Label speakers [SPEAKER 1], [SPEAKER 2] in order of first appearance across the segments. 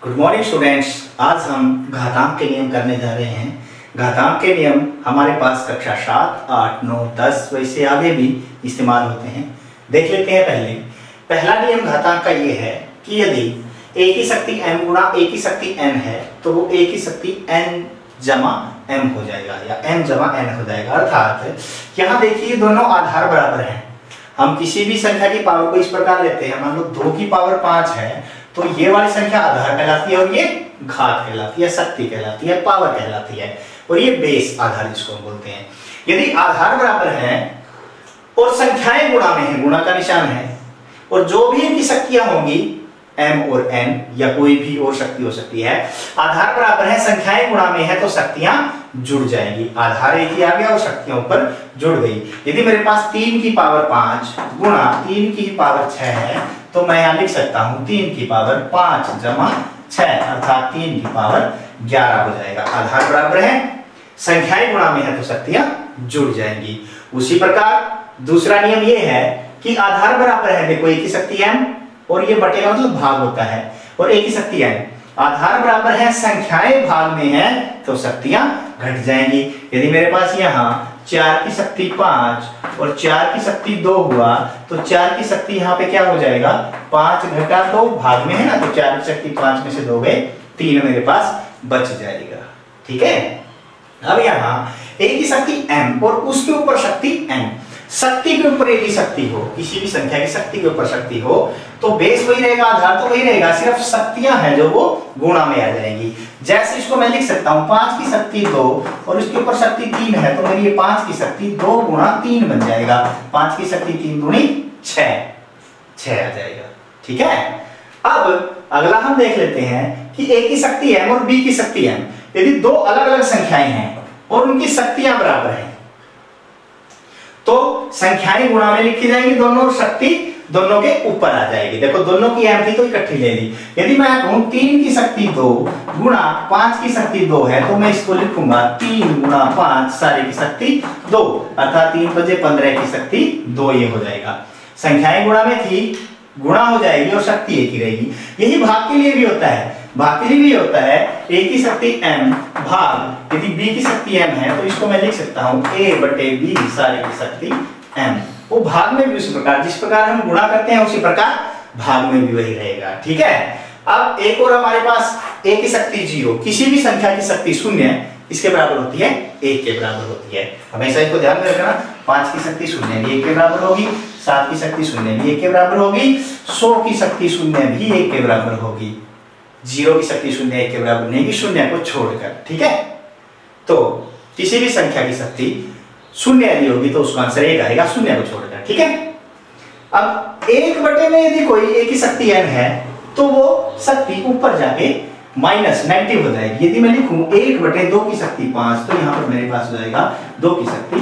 [SPEAKER 1] Good morning students. आज हम घातांक के नियम करने जा रहे हैं। घातांक के नियम हमारे पास कक्षा 7, 8, 9, 10 वैसे आगे भी इस्तेमाल होते हैं। देख लेते हैं। पहला नियम घातांक का ये है कि यदि a की शक्ति m गुणा a की शक्ति n है तो वो a की शक्ति n जमा m हो जाएगा या m जमा n हो जाएगा। अर्थात यहाँ देखिए दोनों आधार बराबर हैं। हम किसी भी संख्या की पावर को इस प्रकार लेते हैं, मान लो 2 की पावर 5 है तो ये वाली संख्या आधार कहलाती है और ये घात कहलाती है, शक्ति कहलाती है, पावर कहलाती है और ये बेस आधार जिसको हम बोलते हैं। यदि आधार बराबर है और संख्याएं गुणा में है, गुणा का निशान है, और जो भी इनकी शक्तियां होंगी m और n या कोई भी और शक्ति हो सकती है, आधार बराबर है, संख्याएं गुणा में है तो शक्तियां जुड़ जाएंगी। आधार एक ही आ गया और शक्तियां ऊपर जुड़ गई। यदि मेरे पास 3 की पावर 5 गुणा 3 की पावर 6 है तो मैं यहां लिख सकता हूं 3 की पावर 5 जमा 6 अर्थात 3 की पावर 11 हो जाएगा। आधार बराबर है, संख्याएं गुणा में है तो शक्तियां जुड़ जाएंगी। उसी प्रकार दूसरा नियम ये है कि आधार बराबर है, देखो एक की शक्ति m और ये बटे का मतलब भाग होता है और एक ही शक्ति n। आधार बराबर है, संख्याएं भाग में है तो शक्तियां घट जाएंगी। यदि मेरे पास यहाँ 4 की शक्ति 5 और 4 की शक्ति 2 हुआ तो 4 की शक्ति यहाँ पे क्या हो जाएगा, 5 घटा 2 भाग में है ना, तो 4 की शक्ति 5 में से 2 गए, 3 मेरे पास बच जाएगा। ठीक है। अब यहाँ एक ही शक्ति m और उसके ऊपर शक्ति n, शक्ति के ऊपर एक ही शक्ति हो, किसी भी संख्या की शक्ति के ऊपर शक्ति हो तो बेस वही रहेगा, आधार तो वही रहेगा, सिर्फ शक्तियां हैं जो वो गुणा में आ जाएंगी। जैसे इसको मैं लिख सकता हूं 5 की शक्ति 2 और उसके ऊपर शक्ति 3 है तो मेरी ये 5 की शक्ति 2 गुणा 3 बन जाएगा। 5 की शक्ति 3 दूनी 6 आ जाएगा। ठीक है। अब अगला हम देख लेते हैं कि a की शक्ति m और b की शक्ति m, यदि दो अलग अलग संख्याएं हैं और उनकी शक्तियां बराबर हैं तो संख्याएं गुणा में लिखी जाएंगी, दोनों शक्ति दोनों के ऊपर आ जाएगी। देखो दोनों की m थी तो इकट्ठी ले ली। यदि मैं कहूं 3 की शक्ति 2 गुणा 5 की शक्ति 2 है तो मैं इसको लिखूंगा 3 गुणा 5 सारे की शक्ति 2 अर्थात 3 5 15 की शक्ति 2 ये हो जाएगा। संख्याएं गुणा में थी, गुणा हो जाएगी और शक्ति एक ही रहेगी। यही भाग के लिए भी होता है। भाग के लिए भी होता है a की शक्ति m भाग यदि b की शक्ति m है तो इसको मैं लिख सकता हूं a बटे b सारे की शक्ति m। वो भाग में भी उसी प्रकार, जिस प्रकार हम गुणा करते हैं उसी प्रकार भाग में भी वही रहेगा। ठीक है। अब एक और हमारे पास a की शक्ति 0, किसी भी संख्या की शक्ति 0 इसके बराबर होती है, 1 के बराबर होती है। हमेशा इसको ध्यान में रखना। 5 की शक्ति 0 भी 1 के बराबर होगी, 7 की शक्ति 0 भी 1 के बराबर होगी, 100 की शक्ति 0 भी 1 के बराबर होगी, 0 की शक्ति 0 1 के बराबर नहीं, 0 को छोड़कर। ठीक है। तो किसी भी संख्या की शक्ति 0 यदि होगी तो उसका आंसर 1 आएगा, 0 को छोड़कर। ठीक है। अब 1 बटे में यदि कोई a की शक्ति n है तो वो शक्ति ऊपर जाके माइनस नेगेटिव हो जाएगी। यदि मैं लिखूं 1 बटे 2 की शक्ति 5 तो यहाँ पर मेरे पास हो जाएगा 2 की शक्ति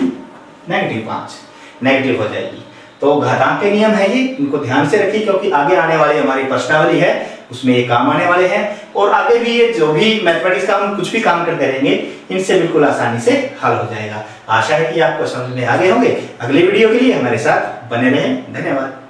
[SPEAKER 1] नेगेटिव 5, नेगेटिव हो जाएगी। तो घातांक के नियम है ये, इनको ध्यान से रखिए क्योंकि आगे आने वाली हमारी प्रश्नावली है उसमें ये काम आने वाले हैं और आगे भी ये जो भी मैथमेटिक्स का हम कुछ भी काम करते रहेंगे इनसे बिल्कुल आसानी से हल हो जाएगा। आशा है कि आपको समझ में आ गए होंगे। अगली वीडियो के लिए हमारे साथ बने रहें। धन्यवाद।